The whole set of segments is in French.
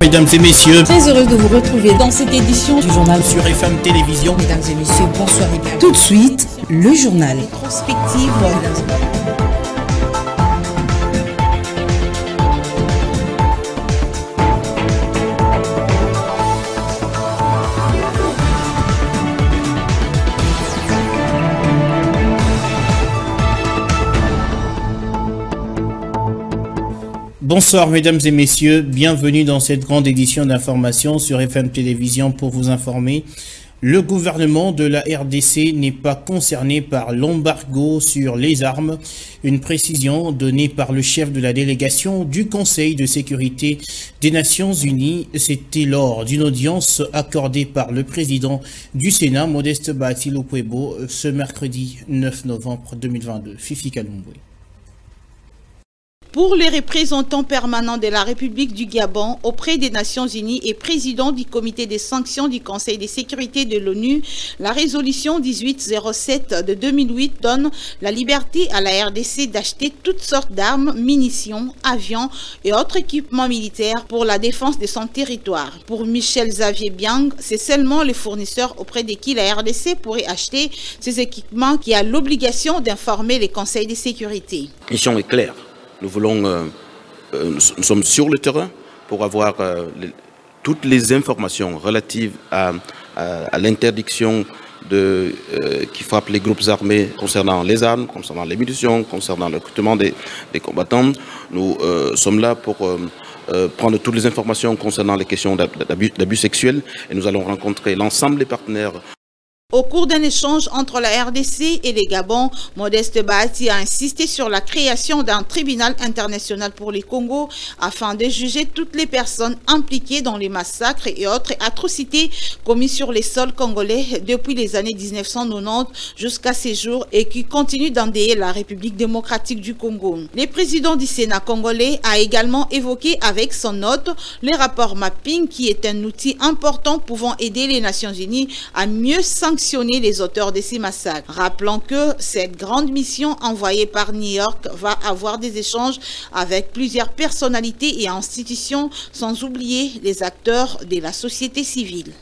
mesdames et messieurs. Très heureuse de vous retrouver dans cette édition du journal sur FM Télévision. Mesdames et messieurs, bonsoir et bien. Tout de suite, le journal. Rétrospective. Bonsoir mesdames et messieurs, bienvenue dans cette grande édition d'information sur FM Télévision pour vous informer. Le gouvernement de la RDC n'est pas concerné par l'embargo sur les armes. Une précision donnée par le chef de la délégation du Conseil de sécurité des Nations Unies. C'était lors d'une audience accordée par le président du Sénat, Modeste Bahati Lukwebo, ce mercredi 9 novembre 2022. Fifi Kalombwe. Pour les représentants permanents de la République du Gabon auprès des Nations Unies et président du comité des sanctions du Conseil de sécurité de l'ONU, la résolution 1807 de 2008 donne la liberté à la RDC d'acheter toutes sortes d'armes, munitions, avions et autres équipements militaires pour la défense de son territoire. Pour Michel Xavier Biang, c'est seulement les fournisseurs auprès de qui la RDC pourrait acheter ces équipements qui a l'obligation d'informer les conseils de sécurité. La mission est claire. Nous sommes sur le terrain pour avoir toutes les informations relatives à l'interdiction qui frappe les groupes armés concernant les armes, concernant les munitions, concernant le recrutement des combattants. Nous sommes là pour prendre toutes les informations concernant les questions d'abus sexuels et nous allons rencontrer l'ensemble des partenaires. Au cours d'un échange entre la RDC et les Gabon, Modeste Bahati a insisté sur la création d'un tribunal international pour les Congos afin de juger toutes les personnes impliquées dans les massacres et autres atrocités commis sur les sols congolais depuis les années 1990 jusqu'à ces jours et qui continuent d'endeuiller la République démocratique du Congo. Le président du Sénat congolais a également évoqué avec son note le rapport Mapping qui est un outil important pouvant aider les Nations Unies à mieux sanctionner les auteurs de ces massacres. Rappelons que cette grande mission envoyée par New York va avoir des échanges avec plusieurs personnalités et institutions, sans oublier les acteurs de la société civile.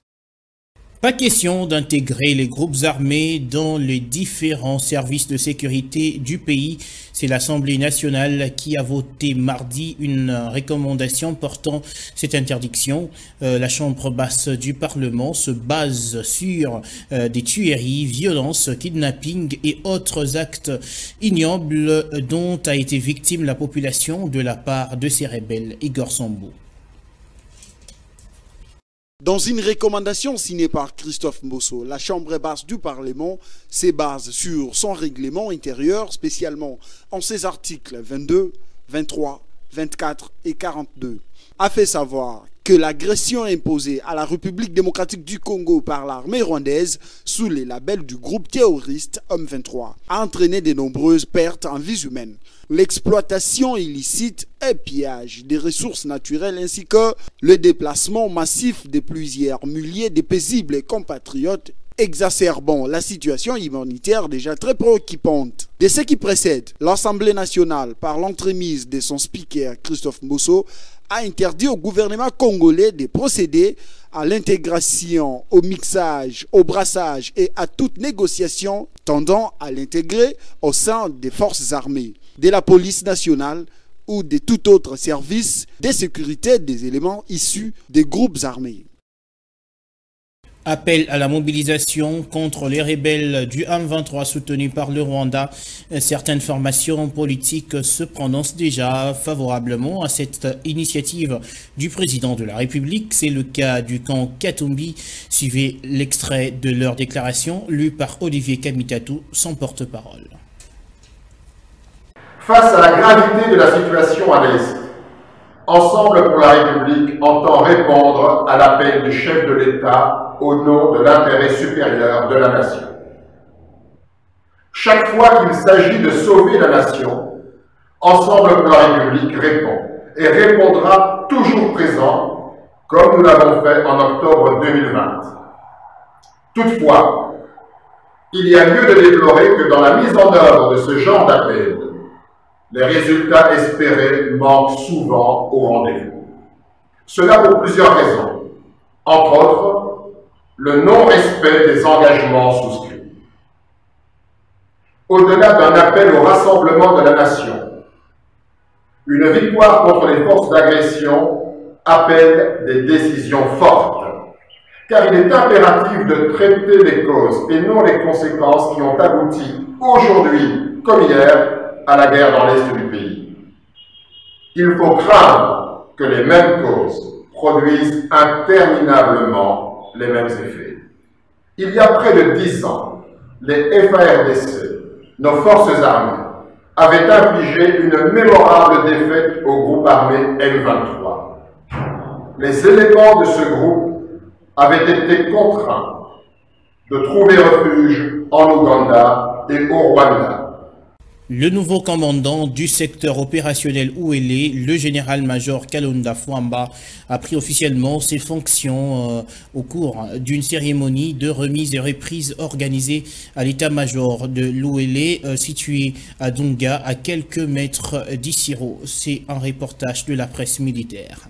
Pas question d'intégrer les groupes armés dans les différents services de sécurité du pays. C'est l'Assemblée nationale qui a voté mardi une recommandation portant cette interdiction. La Chambre basse du Parlement se base sur des tueries, violences, kidnappings et autres actes ignobles dont a été victime la population de la part de ces rebelles. Igor Sambo. Dans une recommandation signée par Christophe Mbosso, la Chambre basse du Parlement se base sur son règlement intérieur, spécialement en ses articles 22, 23, 24 et 42, a fait savoir que l'agression imposée à la République démocratique du Congo par l'armée rwandaise sous les labels du groupe terroriste M23 a entraîné de nombreuses pertes en vies humaines. L'exploitation illicite et pillage des ressources naturelles ainsi que le déplacement massif de plusieurs milliers de paisibles compatriotes exacerbant la situation humanitaire déjà très préoccupante. De ce qui précède, l'Assemblée nationale, par l'entremise de son speaker Christophe Mbosso, a interdit au gouvernement congolais de procéder à l'intégration, au mixage, au brassage et à toute négociation tendant à l'intégrer au sein des forces armées, de la police nationale ou de tout autre service de sécurité des éléments issus des groupes armés. Appel à la mobilisation contre les rebelles du M23 soutenus par le Rwanda. Certaines formations politiques se prononcent déjà favorablement à cette initiative du président de la République. C'est le cas du camp Katumbi. Suivez l'extrait de leur déclaration lu par Olivier Kamitatou, son porte-parole. Face à la gravité de la situation à l'Est, Ensemble pour la République entend répondre à l'appel du chef de l'État au nom de l'intérêt supérieur de la nation. Chaque fois qu'il s'agit de sauver la nation, Ensemble pour la République répond et répondra toujours présent, comme nous l'avons fait en octobre 2020. Toutefois, il y a lieu de déplorer que dans la mise en œuvre de ce genre d'appel, les résultats espérés manquent souvent au rendez-vous. Cela pour plusieurs raisons. Entre autres, le non-respect des engagements souscrits. Au-delà d'un appel au rassemblement de la nation, une victoire contre les forces d'agression appelle des décisions fortes, car il est impératif de traiter les causes et non les conséquences qui ont abouti aujourd'hui, comme hier, à la guerre dans l'Est du pays. Il faut craindre que les mêmes causes produisent interminablement les mêmes effets. Il y a près de 10 ans, les FARDC, nos forces armées, avaient infligé une mémorable défaite au groupe armé M23. Les éléments de ce groupe avaient été contraints de trouver refuge en Ouganda et au Rwanda. Le nouveau commandant du secteur opérationnel Ouélé, le général-major Kalonda Fwamba, a pris officiellement ses fonctions au cours d'une cérémonie de remise et reprise organisée à l'état-major de l'Ouélé, situé à Dunga, à quelques mètres d'Issiro. C'est un reportage de la presse militaire.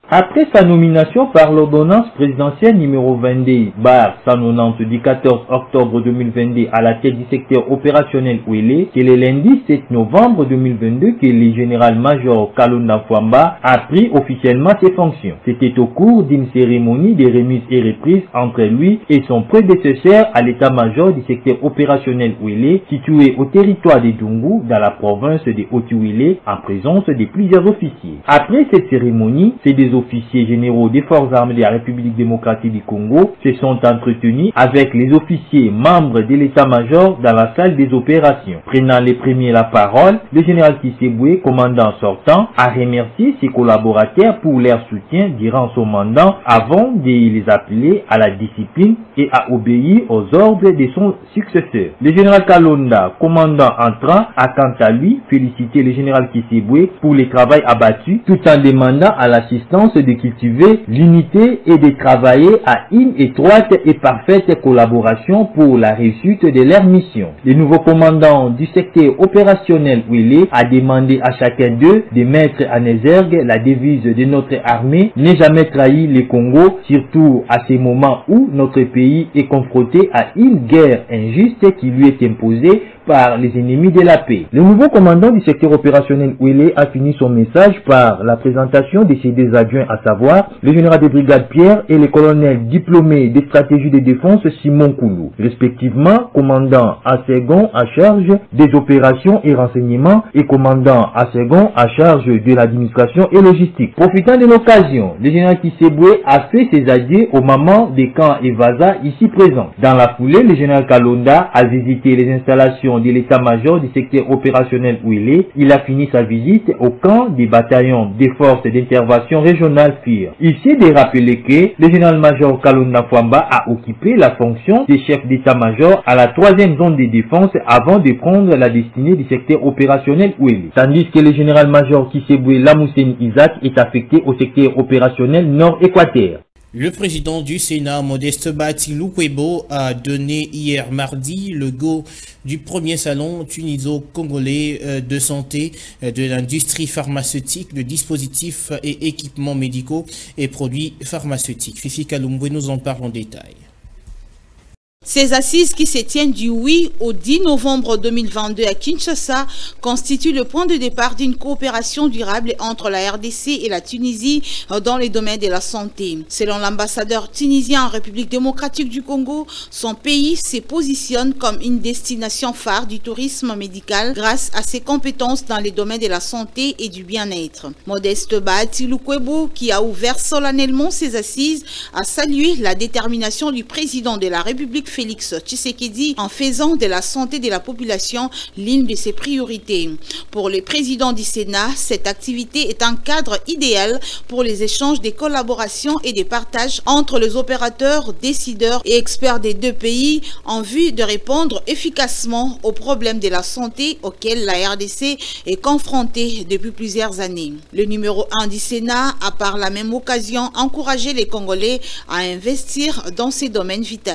Après sa nomination par l'ordonnance présidentielle numéro 22/190 du 14 octobre 2022 à la tête du secteur opérationnel Ouélé, c'est le lundi 7 novembre 2022 que le général-major Kalonda Fwamba a pris officiellement ses fonctions. C'était au cours d'une cérémonie de remise et reprise entre lui et son prédécesseur à l'état-major du secteur opérationnel Ouélé, situé au territoire de Dungu, dans la province de Haut-Ouélé, en présence de plusieurs officiers. Après cette cérémonie, c'est des officiers généraux des forces armées de la République démocratique du Congo se sont entretenus avec les officiers membres de l'état-major dans la salle des opérations. Prenant les premiers la parole, le général Kiseboué, commandant sortant, a remercié ses collaborateurs pour leur soutien durant son mandat avant de les appeler à la discipline et à obéir aux ordres de son successeur. Le général Kalonda, commandant entrant, a quant à lui félicité le général Kiseboué pour le travail abattu tout en demandant à l'assistance de cultiver l'unité et de travailler à une étroite et parfaite collaboration pour la réussite de leur mission. Le nouveau commandant du secteur opérationnel Ouélé a demandé à chacun d'eux de mettre en exergue la devise de notre armée, ne jamais trahir le Congo, surtout à ces moments où notre pays est confronté à une guerre injuste qui lui est imposée par les ennemis de la paix. Le nouveau commandant du secteur opérationnel Ouélé a fini son message par la présentation de ses deux adjoints, à savoir le général de brigade Pierre et le colonel diplômé des stratégies de défense Simon Koulou, respectivement commandant à second à charge des opérations et renseignements et commandant à second à charge de l'administration et logistique. Profitant de l'occasion, le général Kiseboué a fait ses adieux aux mamans des camps Evaza ici présents. Dans la foulée, le général Kalonda a visité les installations de l'état-major du secteur opérationnel Ouélé. Il a fini sa visite au camp des bataillons des forces d'intervention régionale FIR. Ici de rappeler que le général-major Kalonda Fwamba a occupé la fonction de chef d'état-major à la 3e zone de défense avant de prendre la destinée du secteur opérationnel Ouélé. Tandis que le général-major Kiseboué Lamousseni Isaac est affecté au secteur opérationnel Nord-Équateur. Le président du Sénat, Modeste Bahati Lukwebo, a donné hier mardi le go du premier salon tuniso-congolais de santé de l'industrie pharmaceutique, de dispositifs et équipements médicaux et produits pharmaceutiques. Fifi Kalumbwe nous en parle en détail. Ces assises qui se tiennent du 8 au 10 novembre 2022 à Kinshasa constituent le point de départ d'une coopération durable entre la RDC et la Tunisie dans les domaines de la santé. Selon l'ambassadeur tunisien en République démocratique du Congo, son pays se positionne comme une destination phare du tourisme médical grâce à ses compétences dans les domaines de la santé et du bien-être. Modeste Bahati Lukwebo, qui a ouvert solennellement ces assises, a salué la détermination du président de la République Félix Tshisekedi en faisant de la santé de la population l'une de ses priorités. Pour le président du Sénat, cette activité est un cadre idéal pour les échanges, des collaborations et des partages entre les opérateurs, décideurs et experts des deux pays en vue de répondre efficacement aux problèmes de la santé auxquels la RDC est confrontée depuis plusieurs années. Le numéro 1 du Sénat a par la même occasion encouragé les Congolais à investir dans ces domaines vitaux.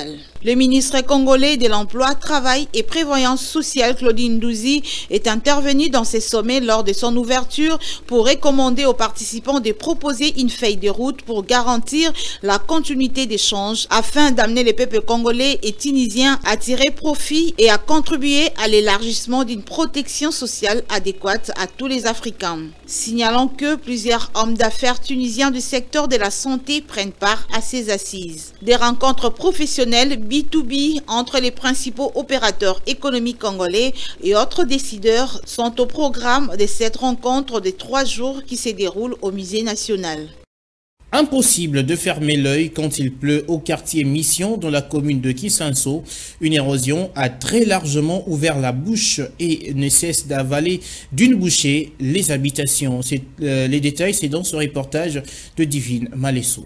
Le ministre congolais de l'Emploi, Travail et Prévoyance sociale, Claudine Douzi, est intervenu dans ces sommets lors de son ouverture pour recommander aux participants de proposer une feuille de route pour garantir la continuité des échanges afin d'amener les peuples congolais et tunisiens à tirer profit et à contribuer à l'élargissement d'une protection sociale adéquate à tous les Africains. Signalant que plusieurs hommes d'affaires tunisiens du secteur de la santé prennent part à ces assises. Des rencontres professionnelles B2B entre les principaux opérateurs économiques congolais et autres décideurs sont au programme de cette rencontre de 3 jours qui se déroule au Musée national. Impossible de fermer l'œil quand il pleut au quartier Mission dans la commune de Kisanso. Une érosion a très largement ouvert la bouche et ne cesse d'avaler d'une bouchée les habitations. Les détails, c'est dans ce reportage de Divine Malesso.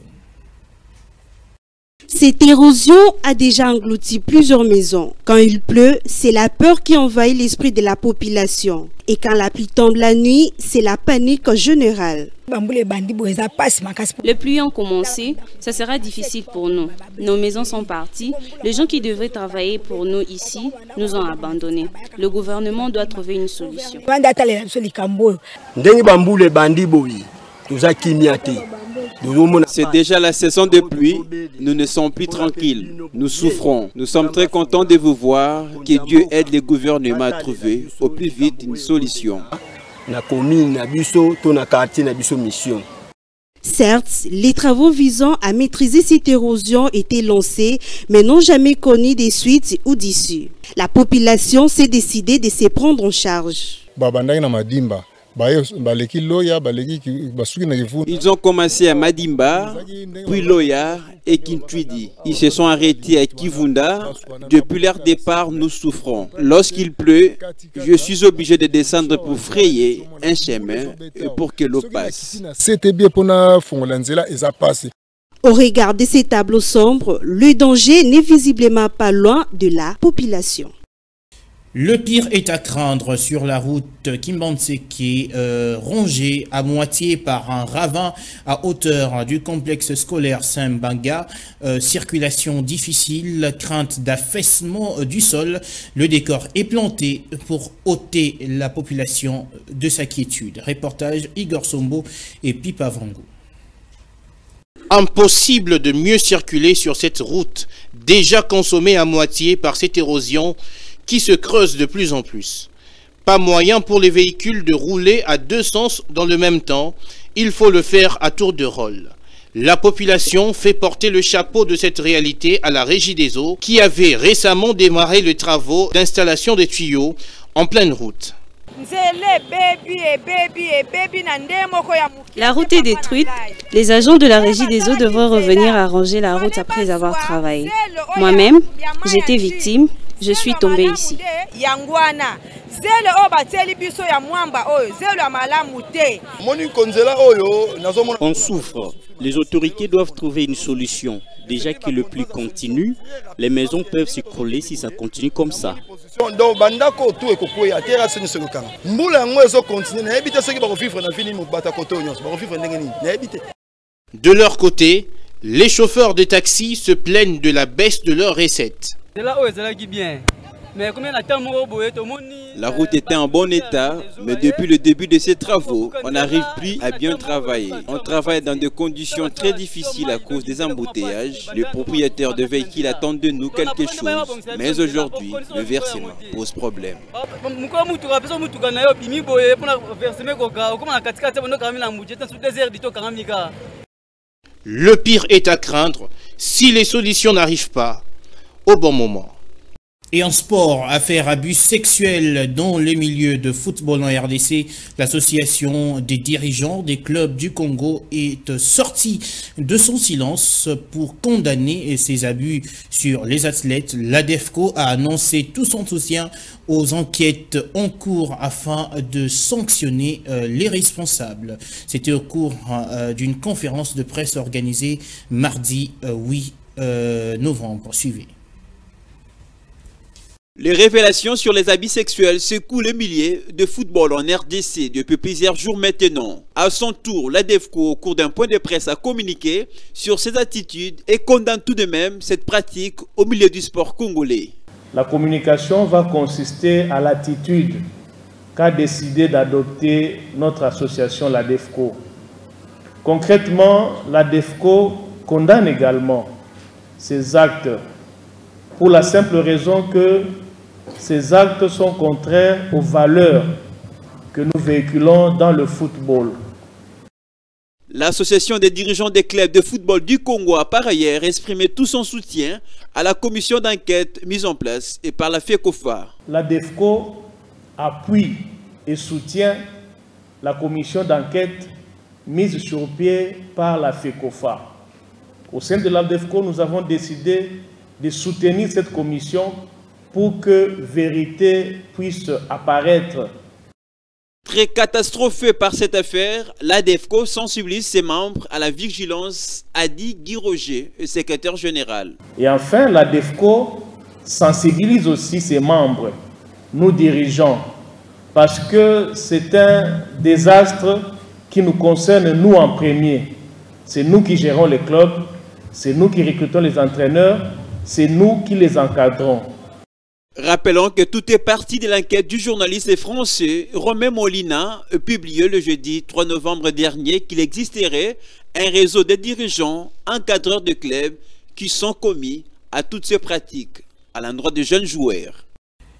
Cette érosion a déjà englouti plusieurs maisons. Quand il pleut, c'est la peur qui envahit l'esprit de la population. Et quand la pluie tombe la nuit, c'est la panique générale. Les pluies ont commencé, ça sera difficile pour nous. Nos maisons sont parties. Les gens qui devraient travailler pour nous ici nous ont abandonnés. Le gouvernement doit trouver une solution. C'est déjà la saison de pluie, nous ne sommes plus tranquilles, nous souffrons. Nous sommes très contents de vous voir, que Dieu aide le gouvernement à trouver au plus vite une solution. Certes, les travaux visant à maîtriser cette érosion étaient lancés, mais n'ont jamais connu des suites ou d'issue. La population s'est décidée de se prendre en charge. Ils ont commencé à Madimba, puis Loya et Kintwidi. Ils se sont arrêtés à Kivunda. Depuis leur départ, nous souffrons. Lorsqu'il pleut, je suis obligé de descendre pour frayer un chemin pour que l'eau passe. Au regard de ces tableaux sombres, le danger n'est visiblement pas loin de la population. Le pire est à craindre sur la route Kimbanseke, rongée à moitié par un ravin à hauteur du complexe scolaire Saint-Banga. Circulation difficile, crainte d'affaissement du sol. Le décor est planté pour ôter la population de sa quiétude. Reportage Igor Sombo et Pipa Vango. Impossible de mieux circuler sur cette route, déjà consommée à moitié par cette érosion qui se creuse de plus en plus. Pas moyen pour les véhicules de rouler à 2 sens dans le même temps, il faut le faire à tour de rôle. La population fait porter le chapeau de cette réalité à la Régie des eaux qui avait récemment démarré les travaux d'installation des tuyaux en pleine route. La route est détruite. Les agents de la Régie des eaux devraient revenir arranger la route après avoir travaillé. Moi-même, j'étais victime. Je suis tombé ici. On souffre. Les autorités doivent trouver une solution. Déjà que le pluie continue, les maisons peuvent s'écrouler si ça continue comme ça. De leur côté, les chauffeurs de taxi se plaignent de la baisse de leurs recettes. La route était en bon état, mais depuis le début de ces travaux, on n'arrive plus à bien travailler. On travaille dans des conditions très difficiles à cause des embouteillages. Les propriétaires de véhicules attendent de nous quelque chose, mais aujourd'hui, le versement pose problème. Le pire est à craindre si les solutions n'arrivent pas au bon moment. Et en sport, affaire abus sexuels dans les milieux de football en RDC, l'association des dirigeants des clubs du Congo est sortie de son silence pour condamner ces abus sur les athlètes. L'ADEFCO a annoncé tout son soutien aux enquêtes en cours afin de sanctionner les responsables. C'était au cours d'une conférence de presse organisée mardi 8 novembre. Suivez. Les révélations sur les abus sexuels secouent le milieu de football en RDC depuis plusieurs jours maintenant. À son tour, l'ADEFCO, au cours d'un point de presse, a communiqué sur ses attitudes et condamne tout de même cette pratique au milieu du sport congolais. La communication va consister à l'attitude qu'a décidé d'adopter notre association, l'ADEFCO. Concrètement, l'ADEFCO condamne également ces actes pour la simple raison que ces actes sont contraires aux valeurs que nous véhiculons dans le football. L'association des dirigeants des clubs de football du Congo a par ailleurs exprimé tout son soutien à la commission d'enquête mise en place et par la FECOFA. L'ADEFCO appuie et soutient la commission d'enquête mise sur pied par la FECOFA. Au sein de l'ADEFCO, nous avons décidé de soutenir cette commission pour que vérité puisse apparaître. Très catastrophé par cette affaire, l'ADEFCO sensibilise ses membres à la vigilance, a dit Guy Roger, le secrétaire général. Et enfin, l'ADEFCO sensibilise aussi ses membres, nous dirigeants, parce que c'est un désastre qui nous concerne nous en premier. C'est nous qui gérons les clubs, c'est nous qui recrutons les entraîneurs, c'est nous qui les encadrons. Rappelons que tout est parti de l'enquête du journaliste français Romain Molina, publié le jeudi 3 novembre dernier, qu'il existerait un réseau de dirigeants, encadreurs de clubs qui sont commis à toutes ces pratiques à l'endroit de jeunes joueurs.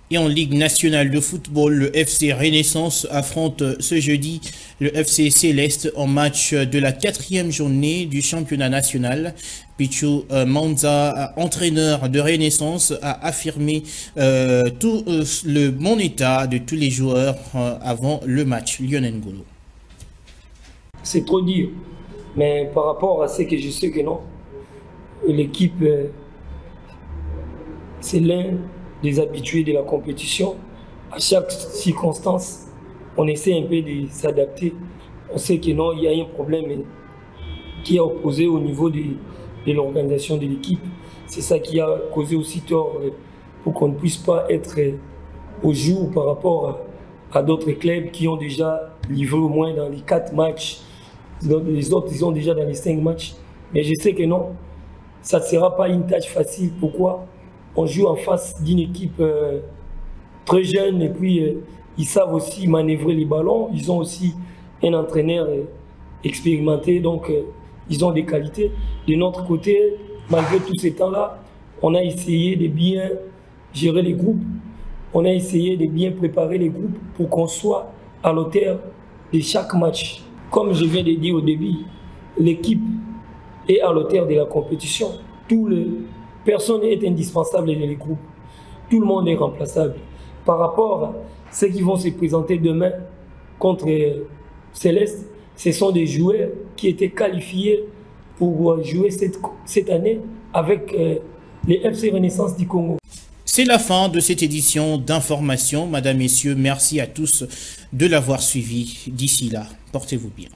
Et en Ligue nationale de football, le FC Renaissance affronte ce jeudi le FC Céleste en match de la 4e journée du championnat national. Pichu Manza, entraîneur de Renaissance, a affirmé tout le bon état de tous les joueurs avant le match. Lionel Ngolo. C'est trop dur, mais par rapport à ce que je sais que non, l'équipe, c'est l'un des habitués de la compétition. À chaque circonstance, on essaie un peu de s'adapter. On sait que non, il y a un problème qui est opposé au niveau de l'organisation de l'équipe. C'est ça qui a causé aussi tort pour qu'on ne puisse pas être au jour par rapport à d'autres clubs qui ont déjà livré au moins dans les 4 matchs. Les autres, ils sont déjà dans les 5 matchs. Mais je sais que non, ça ne sera pas une tâche facile. Pourquoi ? On joue en face d'une équipe très jeune et puis ils savent aussi manœuvrer les ballons. Ils ont aussi un entraîneur expérimenté, donc ils ont des qualités. De notre côté, malgré tous ces temps-là, on a essayé de bien gérer les groupes. On a essayé de bien préparer les groupes pour qu'on soit à l'auteur de chaque match. Comme je viens de dire au début, l'équipe est à l'auteur de la compétition. Personne n'est indispensable dans les groupes. Tout le monde est remplaçable. Par rapport à ceux qui vont se présenter demain contre Céleste, ce sont des joueurs qui étaient qualifiés pour jouer cette année avec les FC Renaissance du Congo. C'est la fin de cette édition d'information. Madame, Messieurs, merci à tous de l'avoir suivi. D'ici là, portez-vous bien.